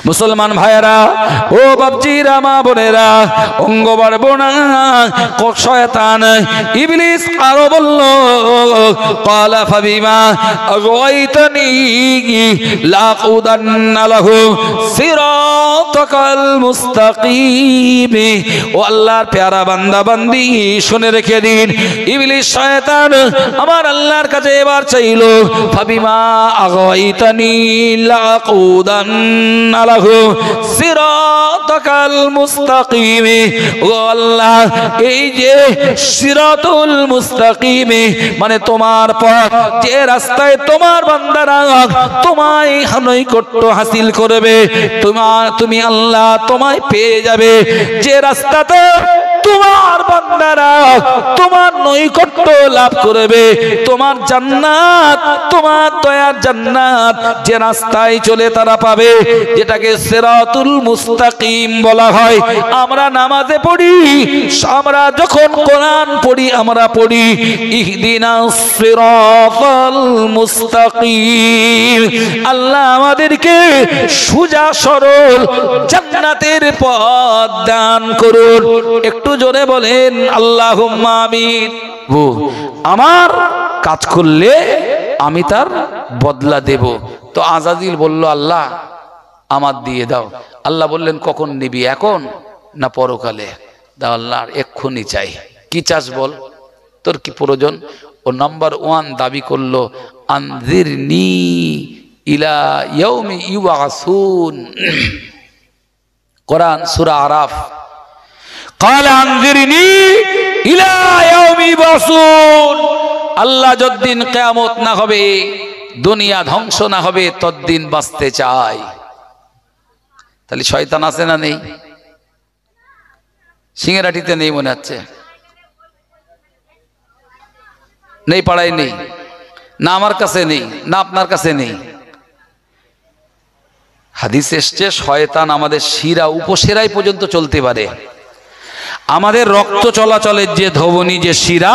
মুসলমান ভাইয়েরা, ও বাপজিরা, মা বোনেরা, অঙ্গ বাড়বো না। শয়তান ইবলিস আরো বলল, ক্বালা ফাবিমা আগাইতানি লাকুদান্না লাহু সিরাতাকাল মুস্তাকিম। ও আল্লাহর প্যারা বান্দা বান্দি, শুনে রেখে দিন, ইবলিস শয়তান আমার আল্লাহর কাছে এবার চাইলো, ফাবিমা আগাইতানি লাকুদান্না লাহু সিরাতাকাল মুস্তাকিম। ও আল্লাহ, এই যে সিরাতুল মুস্তাকিম মানে তোমার পথ, যে রাস্তায় তোমার বান্দারা তোমায় নৈকট্য হাসিল করবে, তুমি আল্লাহ তোমায় পেয়ে যাবে, যে রাস্তাতে তোমার বান্দারা তোমার নৈকট্য লাভ করবে, তোমার জান্নাত, তোমার দয়ার জান্নাত, যে রাস্তায় চলে তারা পাবে, যেটাকে সিরাতুল মুস্তাকিম বলা হয়। আমরা নামাজে পড়ি, আমরা যখন কোরআন পড়ি, আমরা পড়ি ইহদিনাস সিরাতাল মুস্তাকিম। আল্লাহ আমাদেরকে সোজা সরল জান্নাতের পথ দান করুন। একটু জোরে বলেন আল্লাহুম্মা আমিন। আমার কাজ করলে আমি তার বদলা দেব। তো আজাজিল বলল, আল্লাহ আমার দিয়ে দাও। আল্লাহ বললেন, কখন নিবি, এখন না পরকালে? দাও আল্লাহ, এক্ষুনি চাই। কি চাস বল, তোর কি প্রয়োজন? ও নাম্বার 1 দাবি করলো, আনজিরনি ইলা ইয়াউমি ইউবাসুন। কোরআন সূরা আরাফ, ক্বালা আনজিরনি ইলা ইয়াউমি ইউবাসুন। আল্লাহ যতদিন কিয়ামত না হবে, দুনিয়া ধ্বংস না হবে, ততদিন বাঁচতে চাই। তাহলে শয়তান আছে না নেই? সিংহেরাটিতে নেই মনে হচ্ছে, নেই, পাড়ায় নেই, না আমার কাছে নেই, না আপনার কাছে নেই। হাদিস এসছে, শয়তান আমাদের শিরা উপশিরায় পর্যন্ত চলতে পারে। আমাদের রক্ত চলাচলের যে ধমনী, যে শিরা,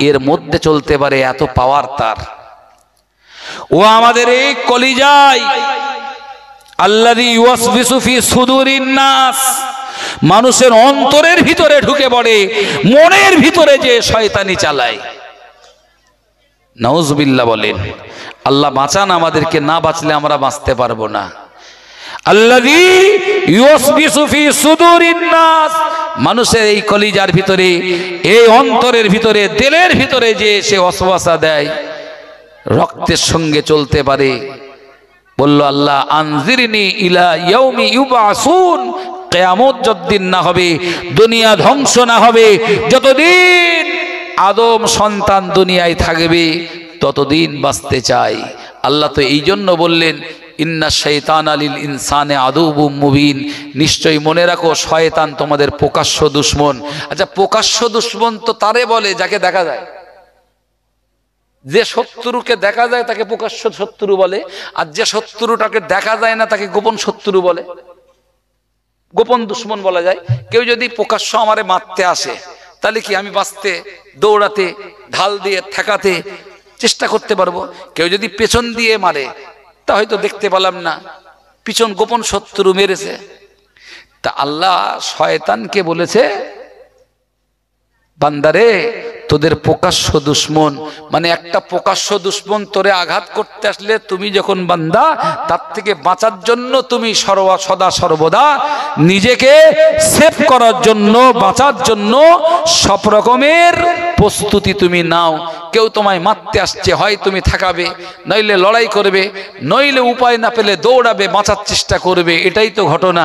এর মধ্যে চলতে পারে, এত পাওয়ার তার। ও আমাদের এই কলিজায়, আল্লাযী ইউওয়াসবিসু ফি সুদুরিন নাস, মানুষের অন্তরের ভিতরে ঢুকে পড়ে, মনের ভিতরে যে শয়তানি চালায়। নাউজুবিল্লাহ বলেন। আল্লাহ বাঁচান আমাদেরকে, না বাঁচলে আমরা বাঁচতে পারবো না। আল্লাযী ইউওয়াসবিসু ফি সুদুরিন নাস, মানুষের এই কলিজার ভিতরে, এই অন্তরের ভিতরে, দিলের ভিতরে যে সে ওয়াসওয়াসা দেয়, রক্তের সঙ্গে চলতে পারে। বলল আল্লাহ, আনজিরনি ইলা ইয়াউমি ইউবাসুন। কিয়ামত যতদিন না হবে, দুনিয়া ধ্বংস না হবে, যতদিন আদম সন্তান দুনিয়ায় থাকবে, ততদিন বাঁচতে চাই। আল্লাহ তো এই জন্য বললেন, ইন্না শাইতানা লিল ইনসানে আদুউম মুবিন। নিশ্চয়ই মনে রাখো, শয়তান তোমাদের প্রকাশ্য দুশমন। আচ্ছা, প্রকাশ্য দুশমন তো তারে বলে যাকে দেখা যায়। যে শত্রুকে দেখা যায় তাকে প্রকাশ্য শত্রু বলে, আর যে শত্রুটাকে দেখা যায় না তাকে গোপন শত্রু বলে, গোপন দুশমন বলা যায়। কেউ যদি প্রকাশ্য আমারে মারতে আসে, তাহলে কি আমি বাঁচতে, দৌড়াতে, ঢাল দিয়ে ঠেকাতে চেষ্টা করতে পারবো। কেউ যদি পেছন দিয়ে মারে, তা হয়তো দেখতে পেলাম না, পিছন গোপন শত্রু মেরেছে। তা আল্লাহ শয়তানকে বলেছে, বান্দারে, তোদের প্রকাশ্য দুশমন, মানে একটা প্রকাশ্য দুশমন তোরে আঘাত করতে আসলে, তুমি যখন বান্দা, তার থেকে বাঁচার জন্য তুমি সদা সর্বদা নিজেকে সেভ করার জন্য, বাঁচার জন্য সব রকমের প্রস্তুতি তুমি নাও। কেউ তোমায় মারতে আসছে, হয় তুমি থাকাবে, নইলে লড়াই করবে, নইলে উপায় না পেলে দৌড়াবে, বাঁচার চেষ্টা করবে। এটাই তো ঘটনা।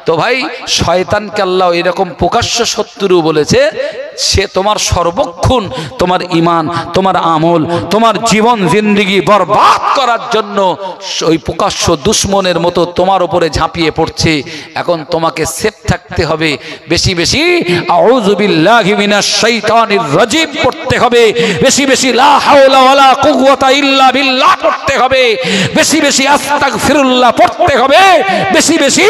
তো ভাই, শয়তানকে আল্লাহ এরকম প্রকাশ্য শত্রু বলেছে। সে তোমার সর্বক্ষণ তোমার ঈমান, তোমার আমল, তোমার জীবন জিন্দেগি বরবাদ করার জন্য ওই প্রকাশ্য দুশমনের মতো তোমার উপরে ঝাঁপিয়ে পড়ছে। এখন তোমাকে সেফ থাকতে হবে, বেশি বেশি আউযু বিল্লাহি মিনাশ শাইতানির রাজিম পড়তে হবে, বেশি বেশি লা হাওলা ওয়ালা কুওয়াতা ইল্লা বিল্লাহ পড়তে হবে, বেশি বেশি আস্তাগফিরুল্লাহ পড়তে হবে, বেশি বেশি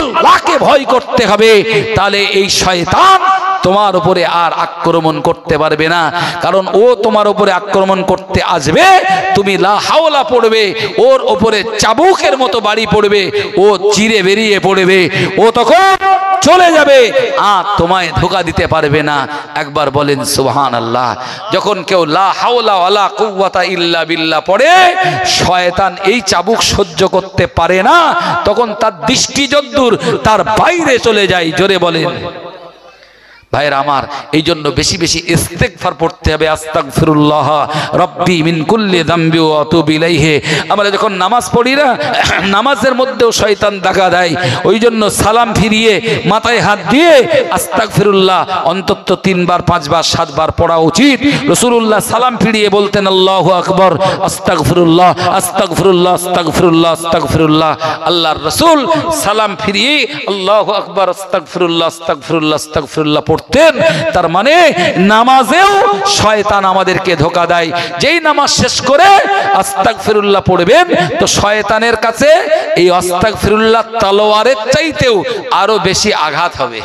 আল্লাহকে ভয় করতে হবে। তাহলে এই শয়তান তোমার উপরে আর আক্রমণ করতে পারবে না, কারণ ও তোমার উপরে আক্রমণ করতে আসবে, তুমি লা হাওলা পড়বে, ওর উপরে চাবুকের মতো বাড়ি পড়বে, ও চিরে বেরিয়ে পড়বে, ও তখন চলে যাবে, আর তোমায় ধোঁকা দিতে পারবে না। একবার বলেন সুবহানাল্লাহ। যখন কেউ লা হাওলা ওয়ালা কুওয়াতা ইল্লা বিল্লাহ পড়ে, শয়তান এই চাবুক সহ্য করতে পারে না, তখন তার দৃষ্টি যদ্দূর তার বাইরে চলে যায়। জোরে বলেন ভাইরা আমার, এই জন্য বেশি বেশি ইস্তেগফার পড়তে হবে। আস্তাগফিরুল্লাহ রাব্বি মিন কুল্লি যামবি ওয়া আতুবু ইলাইহি। আমরা যখন নামাজ পড়ি না, নামাজের মধ্যেও শয়তান দেখা দেয়, ওই জন্য সালাম ফিরিয়ে মাথায় হাত দিয়ে আস্তাগফিরুল্লাহ অন্তত 3 বার 5 বার 7 বার পড়া উচিত। রাসূলুল্লাহ সালাম ফিরিয়ে বলতেন আল্লাহু আকবার, আস্তাগফিরুল্লাহ আস্তাগফিরুল্লাহ আস্তাগফিরুল্লাহ আস্তাগফিরুল্লাহ। আল্লাহর রাসূল সালাম ফিরিয়ে আল্লাহু আকবার আস্তাগফিরুল্লাহ আস্তাগফিরুল্লাহ আস্তাগফিরুল্লাহ পড়তেন। তার মানে নামাজেও শয়তান আমাদেরকে ধোঁকা দেয়। যেই নামাজ শেষ করে আস্তাগফিরুল্লাহ পড়বেন, তো শয়তানের কাছে এই আস্তাগফিরুল্লাহ তলোয়ারের চাইতেও আরো বেশি আঘাত হবে,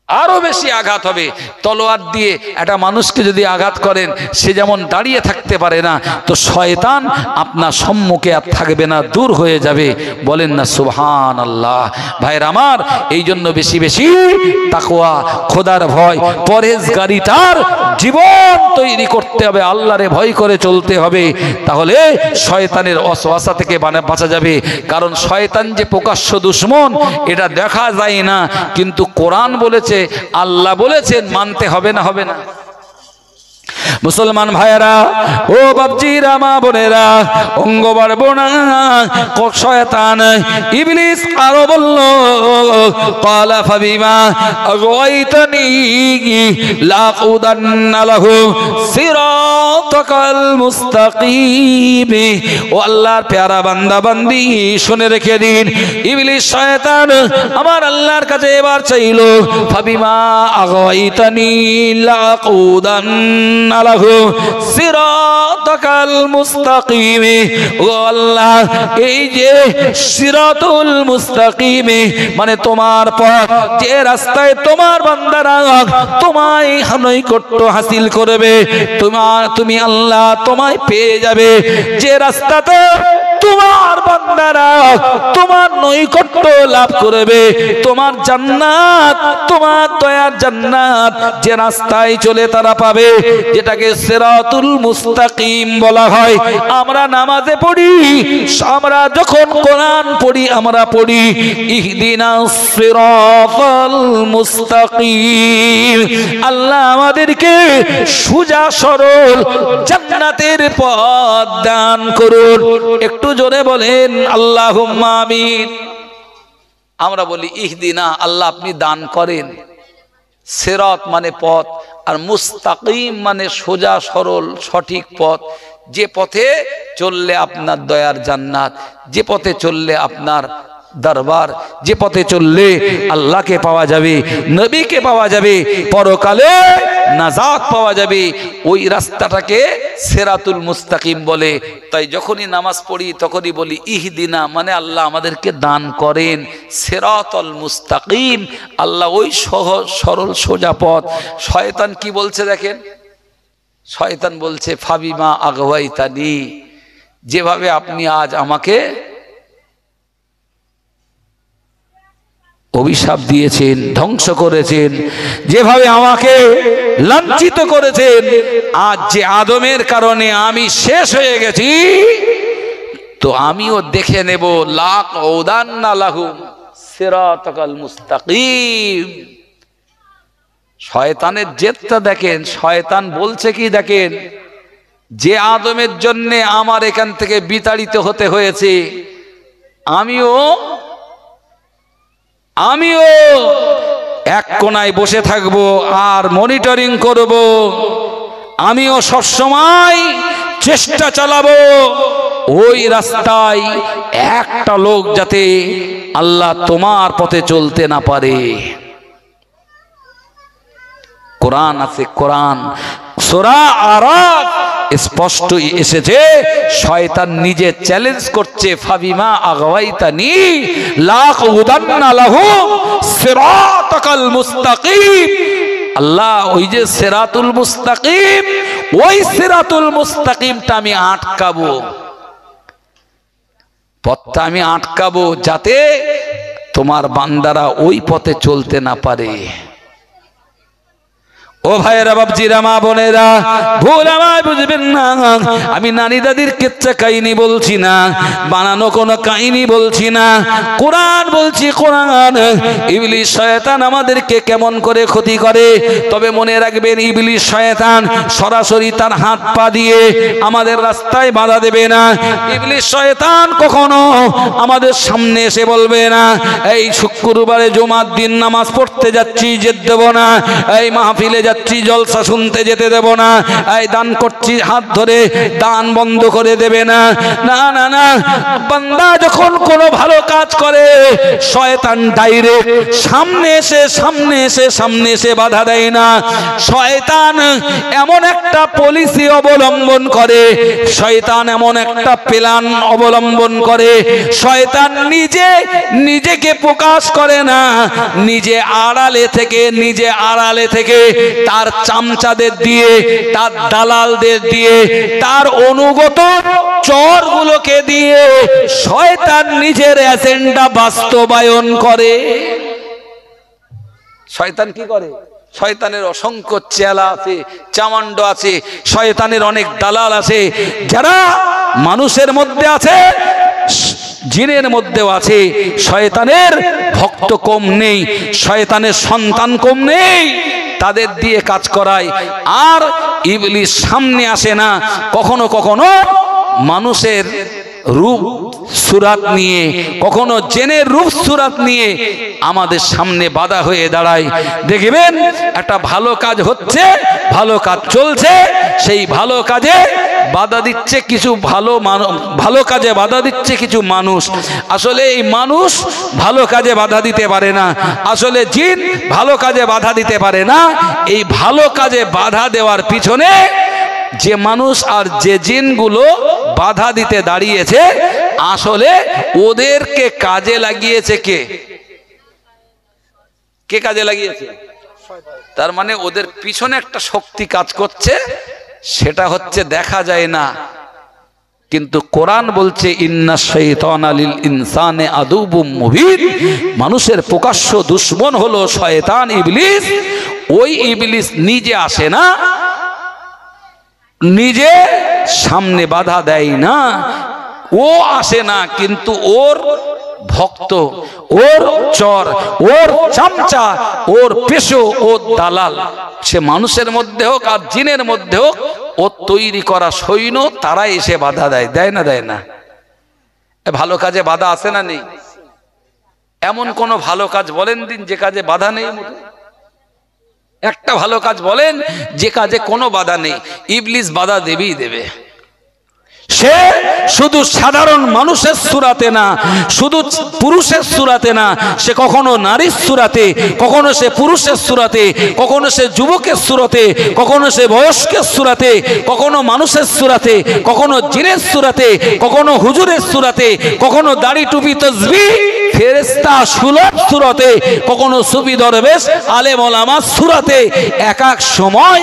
আরো বেশি আঘাত হবে। তলোয়ার দিয়ে একটা মানুষকে যদি আঘাত করেন, সে যেমন দাঁড়িয়ে থাকতে পারে না, তো শয়তান আপনার সম্মুখে আর থাকবে না, দূর হয়ে যাবে। বলেন না সুবহানাল্লাহ। ভাইরা আমার, এই জন্য বেশি বেশি তাকওয়া, খোদার ভয়, পরহেজগারিতার জীবন তৈরি করতে হবে। আল্লাহরে ভয় করে চলতে হবে, তাহলে শয়তানের ওয়াসওয়াসা থেকে বাঁচা যাবে। কারণ শয়তান যে প্রকাশ্য দুশমন, এটা দেখা যায় না, কিন্তু কোরআন বলেছে, আল্লাহ বলেছেন, মানতে হবে না, হবে না? মুসলমান ভাইয়েরা, ও বাপজিরা, মা বোনেরা, অঙ্গ বাড়বো না। শয়তান ইবলিস আরো বলল, ক্বালা ফাবিমা আগাওয়াইতানি লাকুদান্না লাহুম সিরাতাকাল মুস্তাকিম। ও আল্লাহর প্যারা বান্দা বান্দি, শুনে রেখে দিন, ইবলিস শয়তান আমার আল্লাহর কাছে এবার চাইলো, ফাবিমা আগাওয়াইতানি লাকুদান্না লাহুম সিরাতাকাল মুস্তাকিম। ও আল্লাহ, এই যে সিরাতুল মুস্তাকিম মানে তোমার পথ, যে রাস্তায় তোমার বান্দারা তোমায় নৈকট্য হাসিল করবে, তুমি আল্লাহ তোমায় পেয়ে যাবে, যে রাস্তাতে তোমার বান্দারা তোমার নৈকট্য লাভ করবে, তোমার জান্নাত, তোমার দয়ার জান্নাত, যে রাস্তায় চলে তারা পাবে, যেটাকে সিরাতুল মুস্তাকিম বলা হয়। আমরা নামাজে পড়ি, আমরা যখন কোরআন পড়ি, আমরা পড়ি ইহদিনাস সিরাতাল মুস্তাকিম। আল্লাহ আমাদেরকে সোজা সরল জান্নাতের পথ দান করুন। একটু জোরে বলেন আল্লাহুম্মা আমিন। আমরা বলি ইহদিনা, আল্লাহ আপনি দান করেন। সিরাত মানে পথ, আর মুস্তাকিম মানে সোজা সরল সঠিক পথ, যে পথে চললে আপনার দয়ার জান্নাত, যে পথে চললে আপনার দরবার, যে পথে চললে আল্লাহকে পাওয়া যাবে, নবীকে পাওয়া যাবে, পরকালে নাজাত পাওয়া যাবে, ওই রাস্তাটাকে সিরাতুল মুস্তাকিম বলে। তাই যখনই নামাজ পড়ি তখনই বলি ইহদিনা, মানে আল্লাহ আমাদেরকে দান করেন সিরাতুল মুস্তাকিম, আল্লাহ ওই সহজ সরল সোজা পথ। শয়তান কি বলছে দেখেন, শয়তান বলছে ফাবিমা আগাওয়াইতানি, যেভাবে আপনি আজ আমাকে অভিশাপ দিয়েছেন, ধ্বংস করেছেন, যেভাবে আমাকে লাঞ্ছিত করেছেন, আজ যে আদমের কারণে আমি শেষ হয়ে গেছি, তো আমিও দেখে নেব লাকুদান্না লাহুম সিরাতাকাল মুস্তাকিম। শয়তানের জেদটা দেখেন, শয়তান বলছে কি দেখেন, যে আদমের জন্য আমার এখান থেকে বিতাড়িত হতে হয়েছে, আমিও এক কোনায় বসে থাকব আর মনিটরিং করব, আমিও সবসময় চেষ্টা চালাবো ওই রাস্তায় একটা লোক যাতে আল্লাহ তোমার পথে চলতে না পারে। কোরআন আছে, কোরআন সূরা আরাফ স্পষ্ট এসেছে, শয়তান নিজে চ্যালেঞ্জ করছে, ফাবিমা আগওয়াইতানি লাকুদান্না লাহুম সিরাতাকাল মুস্তাকিম। আল্লাহ ওই যে সিরাতুল মুস্তাকিম, ওই সিরাতুল মুস্তাকিমটা আমি আটকাবো, পথটা আমি আটকাবো, যাতে তোমার বান্দারা ওই পথে চলতে না পারে। ও ভাইয়েরা, বাবজিরা, মা বোনেরা, ভুল আমায় বুঝবেন না। আমি নানি দাদির কিচ্ছা কাহিনী বলছি না, বানানো কোনো কাহিনী বলছি না, কোরআন বলছি, কোরআন। ইবলিস শয়তান আমাদেরকে কেমন করে ক্ষতি করে, তবে মনে রাখবেন, ইবলিস শয়তান সরাসরি তার হাত পা দিয়ে আমাদের রাস্তায় বাধা দেবে না। ইবলিস শয়তান কখনো আমাদের সামনে এসে বলবে না, এই শুক্রবারে জুমার দিন নামাজ পড়তে যাচ্ছি, যেতে দেব না, এই মাহফিলে যাচ্ছি, জলসা শুনতে যেতে দেব না, এই দান করছি, হাত ধরে দান বন্ধ করে দেবে না। না না না, বান্দা যখন কোনো ভালো কাজ করে, শয়তান ডাইরেক্ট সামনে এসে বাধা দেয় না। শয়তান এমন একটা পলিসি অবলম্বন করে, শয়তান এমন একটা প্ল্যান অবলম্বন করে, শয়তান নিজেকে প্রকাশ করে না, নিজে আড়ালে থেকে তার চামচাদের দিয়ে, তার দালালদের দিয়ে, তার অনুগত চরগুলোকে দিয়ে শয়তান নিজের এজেন্ডা বাস্তবায়ন করে। শয়তান কি করে? শয়তানের অসংখ্য চেলা আছে, চামান্ড আছে, শয়তানের অনেক দালাল আছে, যারা মানুষের মধ্যে আছে, জিনের মধ্যেও আছে। শয়তানের ভক্ত কম নেই, শয়তানের সন্তান কম নেই, তাদের দিয়ে কাজ করায়। আর ইবলিস সামনে আসে না, কখনো কখনো মানুষের রূপ সুরাত নিয়ে, কখনো জেনের রূপ সুরাত নিয়ে আমাদের সামনে বাধা হয়ে দাঁড়ায়। দেখবেন একটা ভালো কাজ হচ্ছে, ভালো কাজ চলছে, সেই ভালো কাজে বাধা দিচ্ছে কিছু ভালো কাজে বাধা দিচ্ছে কিছু মানুষ। আসলে এই মানুষ ভালো কাজে বাধা দিতে পারে না, আসলে জিন ভালো কাজে বাধা দিতে পারে না। এই ভালো কাজে বাধা দেওয়ার পিছনে যে মানুষ আর যে জিনগুলো বাধা দিতে দাঁড়িয়েছে, আসলে ওদেরকে কাজে লাগিয়েছে কে কাজে লাগিয়েছে? তার মানে ওদের পিছনে একটা শক্তি কাজ করছে, সেটা হচ্ছে দেখা যায় না। কিন্তু কোরআন বলছে, ইন্না শাইতানা লিল ইনসানি আদুবুম মুবিন, মানুষের প্রকাশ্য দুশমন হলো শয়তান, ইবলিস। ওই ইবলিস নিজে আসে না, নিজে সামনে বাধা দেয় না, ও আসে না, কিন্তু ওর ভক্ত, ওর চর, ওর চামচা, ওর পেশো, ওর দালাল, সে মানুষের মধ্যে হোক আর জিনের মধ্যে হোক, ও তৈরি করা সৈন্য, তারা এসে বাধা দেয় না? দেয় না? ভালো কাজে বাধা আছে না নেই? এমন কোন ভালো কাজ বলেন দিন যে কাজে বাধা নেই? একটা ভালো কাজ বলেন যে কাজে কোনো বাধা নেই। ইবলিস বাধা দেবেই দেবে। সে শুধু সাধারণ মানুষের সুরাতে না, শুধু পুরুষের সুরাতে না, সে কখনো নারীর সুরাতে, কখনো সে পুরুষের সুরাতে, কখনো সে যুবকের সুরাতে, কখনো সে বয়স্কের সুরাতে, কখনো মানুষের সুরাতে, কখনো জিনের সুরাতে, কখনো হুজুরের সুরাতে, কখনো দাড়ি টুপি তসবিহ ফেরেশতা সুলভ সুরাতে, কখনো সুফি দরবেশ আলেম ওলামা সুরাতে, এক এক সময়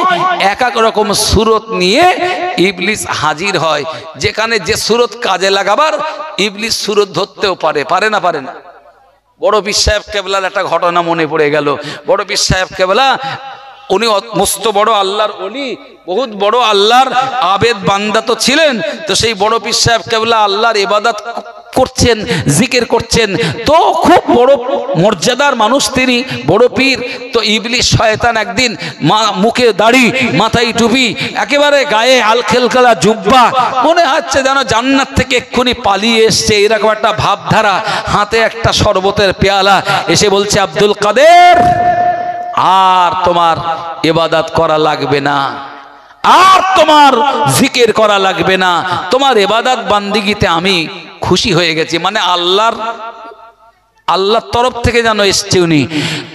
এক এক রকম সুরত নিয়ে ইবলিস হাজির হয়। যেখানে যে সুরত কাজে লাগাবার, ইবলিস সুরত ধরতেও পারে না? বড় পীর সাহেব কেবলার একটা ঘটনা মনে পড়ে গেল। বড় পীর সাহেব কেবলা, উনি মস্ত বড় আল্লাহর ওলি, বহুত বড় আল্লাহর আবেদ বান্দা তো ছিলেন। তো সেই বড় পীর সাহেব কেবলা আল্লাহর ইবাদত করছেন, জিকির করছেন, তো খুব বড় মর্যাদার মানুষ তিনি, বড় পীর। তো ইবলিস শয়তান একদিন মুখে দাড়ি, মাথায় টুপি, একেবারে গায়ে আলখেলকালা জুব্বা, মনে হচ্ছে যেন জান্নাত থেকে এক্ষুনি পালিয়ে এসছে, এরকম একটা ভাবধারা, হাতে একটা শরবতের পেয়ালা, এসে বলছে, আব্দুল কাদের, আর তোমার ইবাদত করা লাগবে না, আর তোমার জিকির করা লাগবে না, তোমার ইবাদত বান্দিগিতে আমি খুশি হয়ে গেছি। মানে আল্লাহর আল্লাহর তরফ থেকে যেন এসছে উনি,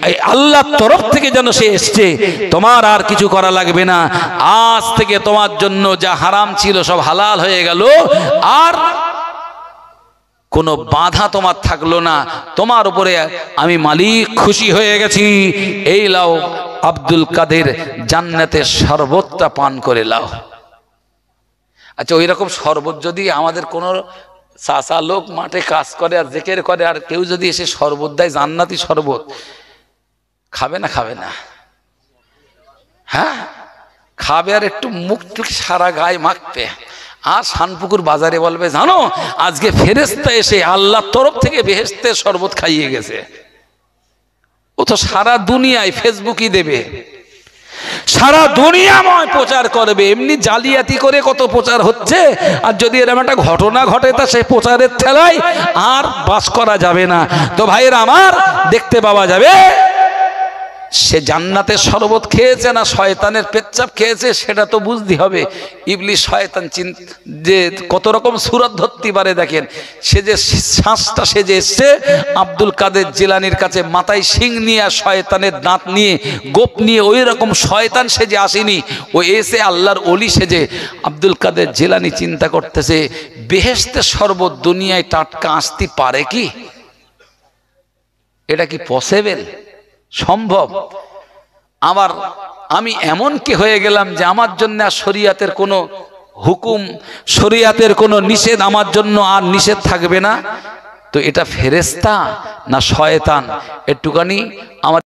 এই আল্লাহর তরফ থেকে যেন সে এসছে, তোমার আর কিছু করা লাগবে না। আজ থেকে তোমার জন্য যা হারাম ছিল সব হালাল হয়ে গেল, আর কোনো বাধা তোমার থাকলো না, তোমার উপরে আমি মালিক খুশি হয়ে গেছি। এই লাও আব্দুল কাদের জান্নাতের শরবতটা পান করে লাও। আচ্ছা, ওই রকম শরবত যদি আমাদের কোনো চাচা লোক মাঠে কাজ করে আর জিকির করে, আর কেউ যদি এসে শরবত দেয়, জান্নাতি শরবত, খাবে না? খাবে না? হ্যাঁ, খাবে, আর একটু মুখ সারা গায়ে মাখবে, আর শানপুকুর বাজারে বলবে, জানো আজকে ফেরেশতা এসে আল্লাহর তরফ থেকে বেহেশতের শরবত খাইয়ে গেছে। ও তো সারা দুনিয়ায় ফেসবুকই দেবে, সারা দুনিয়াময় প্রচার করবে। এমনি জালিয়াতি করে কত প্রচার হচ্ছে, আর যদি এরকম একটা ঘটনা ঘটে তা সে প্রচারের ঠেলায় আর বাস করা যাবে না। তো ভাইয়েরা আমার, দেখতে পাওয়া যাবে সে জান্নাতের শরবত খেয়েছে না শয়তানের পেচ্ছাপ খেয়েছে, সেটা তো বুঝতে হবে। ইবলিস শয়তান যে কত রকম সুরত ধরতে পারে দেখেন। সে যে শ্বাসটা সে যে এসছে আব্দুল কাদের জিলানির কাছে মাথায় শিং নিয়ে আর শয়তানের দাঁত নিয়ে গোপ নিয়ে, ওই রকম শয়তান সে যে আসেনি, ও এসে আল্লাহর ওলি সেজে আব্দুল কাদের জিলানি চিন্তা করতেছে, বেহেশতের শরবত দুনিয়ায় টাটকা আসতে পারে কি? এটা কি পসিবল? সম্ভব? আবার আমি এমন কি হয়ে গেলাম যে আমার জন্য আর শরীয়তের কোনো হুকুম, শরীয়তের কোনো নিষেধ আমার জন্য আর নিষেধ থাকবে না? তো এটা ফেরেশতা না শয়তান? একটুখানি আমার